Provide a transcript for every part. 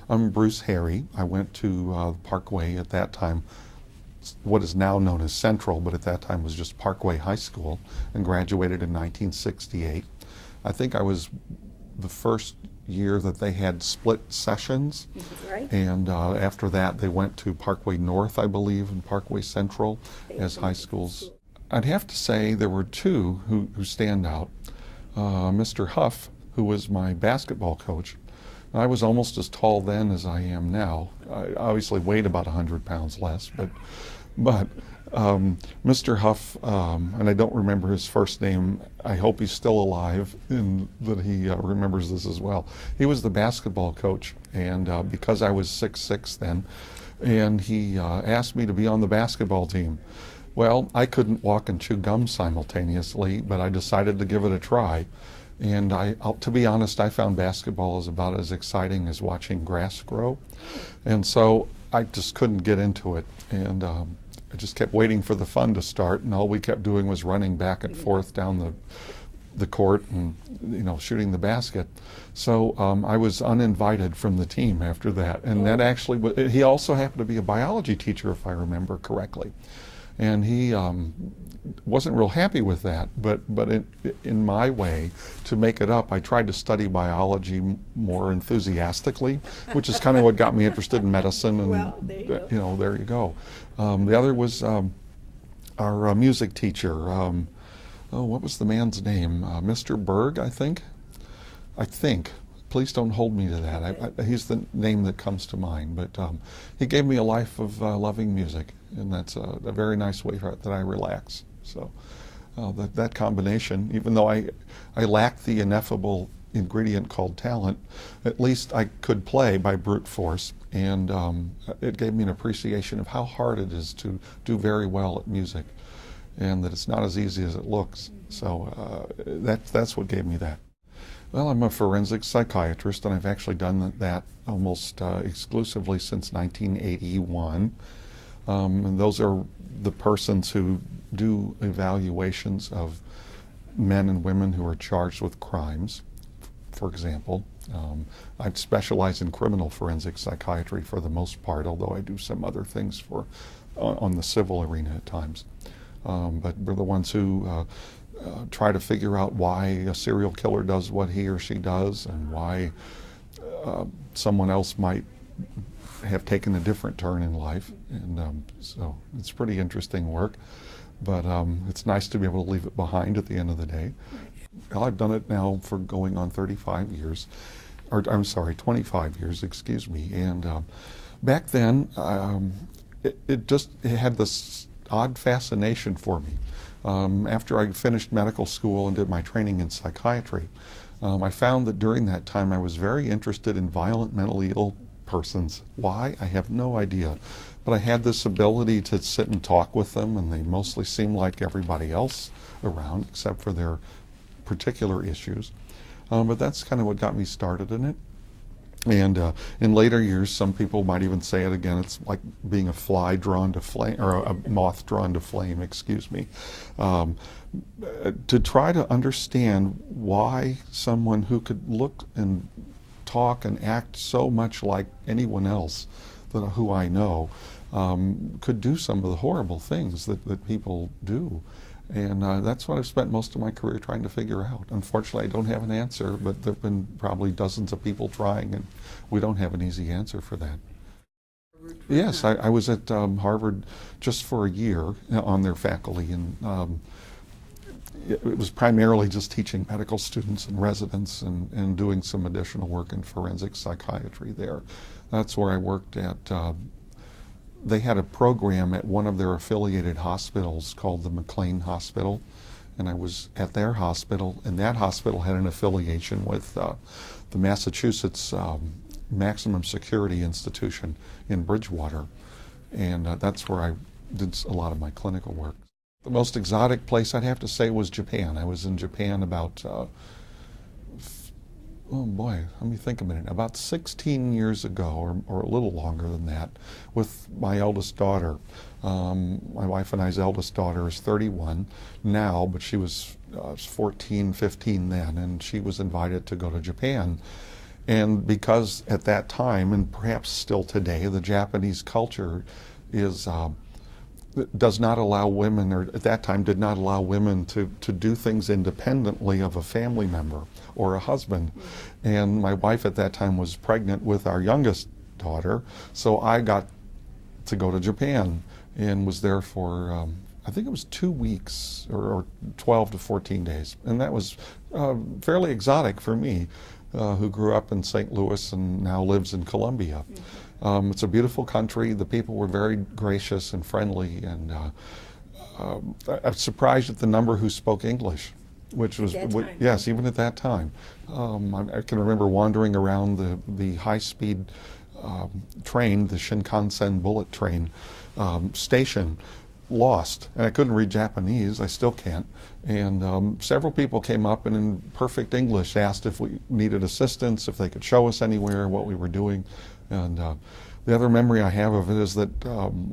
I'm Bruce Harry. I went to Parkway at that time, what is now known as Central, but at that time was just Parkway High School, and graduated in 1968. I think I was the first year that they had split sessions. Right. And after that, they went to Parkway North, I believe, and Parkway Central as high schools. I'd have to say there were two who stand out. Mr. Huff, who was my basketball coach. I was almost as tall then as I am now. I obviously weighed about 100 pounds less, but Mr. Huff, and I don't remember his first name. I hope he's still alive and that he remembers this as well. He was the basketball coach, and because I was 6'6" then, and he asked me to be on the basketball team. Well, I couldn't walk and chew gum simultaneously, but I decided to give it a try. And to be honest, I found basketball is about as exciting as watching grass grow. And so I just couldn't get into it. And I just kept waiting for the fun to start, and all we kept doing was running back and forth down the court and, shooting the basket. So I was uninvited from the team after that. And that actually, he also happened to be a biology teacher, if I remember correctly. And he wasn't real happy with that, but in my way, to make it up, I tried to study biology more enthusiastically, which is kind of what got me interested in medicine, and well, there you go. The other was our music teacher. What was the man's name? Mr. Berg, I think. Please don't hold me to that. He's the name that comes to mind. But he gave me a life of loving music, and that's a very nice way that I relax. So that combination, even though I lacked the ineffable ingredient called talent, at least I could play by brute force, and it gave me an appreciation of how hard it is to do very well at music, and that it's not as easy as it looks. So that's what gave me that. Well, I'm a forensic psychiatrist, and I've actually done that almost exclusively since 1981. And those are the persons who do evaluations of men and women who are charged with crimes, for example. I specialize in criminal forensic psychiatry for the most part, although I do some other things on the civil arena at times. But we're the ones who try to figure out why a serial killer does what he or she does, and why someone else might have taken a different turn in life. And so it's pretty interesting work, but it's nice to be able to leave it behind at the end of the day. Well, I've done it now for going on 35 years, or I'm sorry, 25 years, excuse me. And back then, it had this odd fascination for me. After I finished medical school and did my training in psychiatry, I found that during that time I was very interested in violent mentally ill persons. Why? I have no idea. But I had this ability to sit and talk with them, and they mostly seemed like everybody else around, except for their particular issues. But that's kind of what got me started in it. And in later years, some people might even say it again, it's like being a fly drawn to flame, or a moth drawn to flame, excuse me. To try to understand why someone who could look and talk and act so much like anyone else who I know could do some of the horrible things that people do. And that's what I've spent most of my career trying to figure out. Unfortunately, I don't have an answer, but there have been probably dozens of people trying, and we don't have an easy answer for that. Yes, I was at Harvard just for a year on their faculty, and it was primarily just teaching medical students and residents, and doing some additional work in forensic psychiatry there. That's where I worked at. They had a program at one of their affiliated hospitals called the McLean Hospital, and I was at their hospital, and that hospital had an affiliation with the Massachusetts Maximum Security Institution in Bridgewater, and that's where I did a lot of my clinical work. The most exotic place I'd have to say was Japan. I was in Japan about oh boy, let me think a minute, about 16 years ago, or a little longer than that, with my eldest daughter. My wife and I's eldest daughter is 31 now, but she was 14, 15 then, and she was invited to go to Japan. And because at that time, and perhaps still today, the Japanese culture is does not allow women, or at that time did not allow women to do things independently of a family member or a husband. And my wife at that time was pregnant with our youngest daughter, so I got to go to Japan and was there for I think it was 2 weeks or 12 to 14 days. And that was fairly exotic for me, who grew up in St. Louis and now lives in Columbia. It's a beautiful country. The people were very gracious and friendly, and I'm surprised at the number who spoke English, which was, yes, even at that time. I can remember wandering around the high-speed train, the Shinkansen bullet train station, lost, and I couldn't read Japanese. I still can't. And several people came up and in perfect English asked if we needed assistance, if they could show us anywhere, what we were doing. And the other memory I have of it is that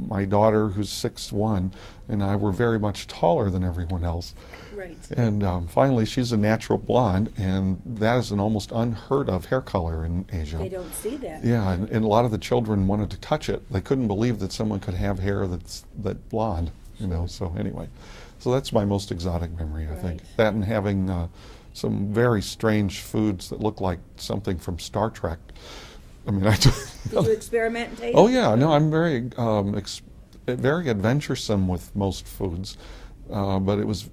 my daughter, who's 6'1", and I were very much taller than everyone else. Right. And finally, she's a natural blonde, and that is an almost unheard of hair color in Asia. They don't see that. Yeah, and a lot of the children wanted to touch it. They couldn't believe that someone could have hair that blonde, you know. So anyway, so that's my most exotic memory, I think. That and having some very strange foods that look like something from Star Trek. I mean, Did you experiment and taste? Oh yeah, no, I'm very very adventuresome with most foods, but it was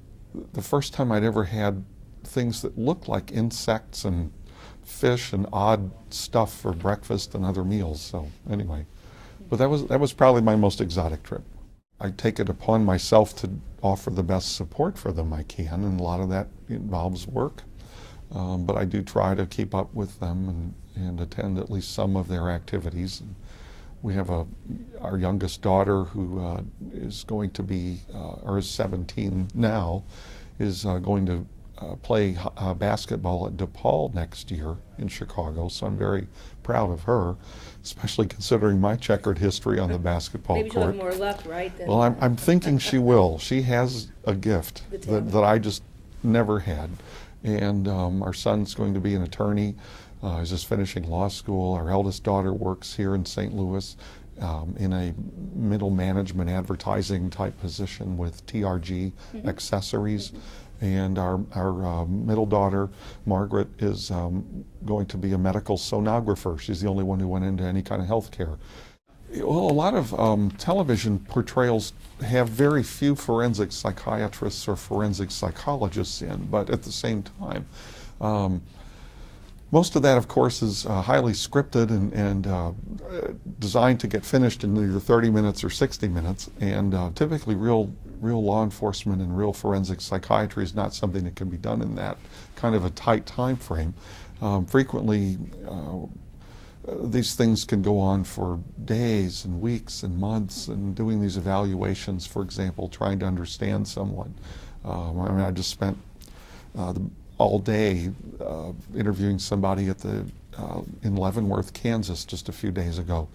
the first time I'd ever had things that looked like insects and fish and odd stuff for breakfast and other meals. So anyway, but that was probably my most exotic trip. I take it upon myself to offer the best support for them I can, and a lot of that involves work. But I do try to keep up with them and attend at least some of their activities. We have our youngest daughter who is going to be, or is 17 now, is going to play basketball at DePaul next year in Chicago. So I'm very proud of her, especially considering my checkered history on the basketball Maybe court. she'll have more luck, right? Well, I'm thinking she will. She has a gift that I just never had. And our son's going to be an attorney. He's just finishing law school. Our eldest daughter works here in St. Louis in a middle management advertising type position with TRG Accessories. And our middle daughter, Margaret, is going to be a medical sonographer. She's the only one who went into any kind of health care. Well, a lot of television portrayals have very few forensic psychiatrists or forensic psychologists in, but at the same time, most of that, of course, is highly scripted and designed to get finished in either 30 minutes or 60 minutes. And typically, real law enforcement and real forensic psychiatry is not something that can be done in that kind of a tight time frame. Frequently, these things can go on for days and weeks and months, and doing these evaluations, for example, trying to understand someone. I mean, I just spent all day interviewing somebody in Leavenworth, Kansas, just a few days ago,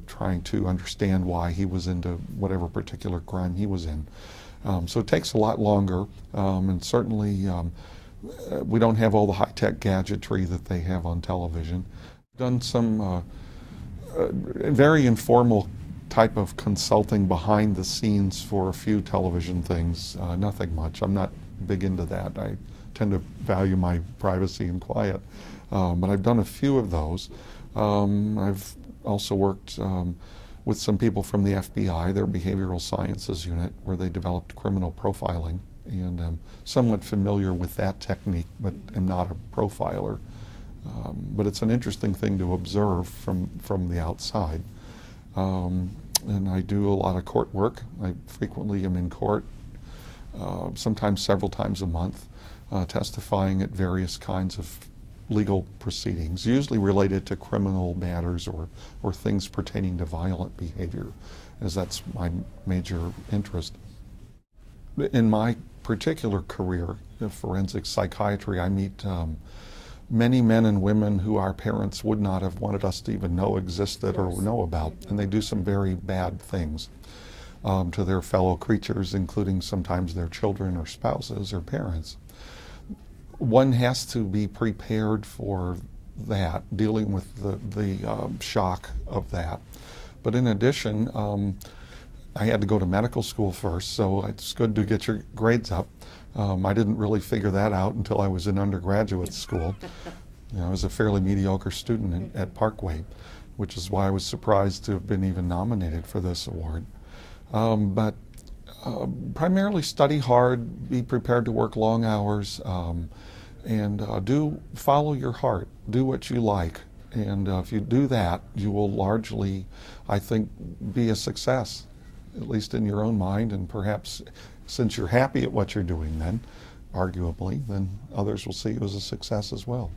trying to understand why he was into whatever particular crime he was in. So it takes a lot longer, and certainly we don't have all the high-tech gadgetry that they have on television. Done some very informal type of consulting behind the scenes for a few television things, nothing much. I'm not big into that. I tend to value my privacy and quiet, but I've done a few of those. I've also worked with some people from the FBI, their behavioral sciences unit, where they developed criminal profiling, and I'm somewhat familiar with that technique, but am not a profiler. But it's an interesting thing to observe from the outside. And I do a lot of court work. I frequently am in court, sometimes several times a month, testifying at various kinds of legal proceedings, usually related to criminal matters or things pertaining to violent behavior, as that's my major interest. In my particular career of forensic psychiatry, I meet many men and women who our parents would not have wanted us to even know existed or know about, and they do some very bad things to their fellow creatures, including sometimes their children or spouses or parents. One has to be prepared for that, dealing with the shock of that. But in addition, I had to go to medical school first, so it's good to get your grades up. I didn't really figure that out until I was in undergraduate school. I was a fairly mediocre student at Parkway, which is why I was surprised to have been even nominated for this award. But primarily study hard, be prepared to work long hours, and do follow your heart. Do what you like. And if you do that, you will largely, I think, be a success, at least in your own mind, and perhaps since you're happy at what you're doing then, arguably, then others will see you as a success as well.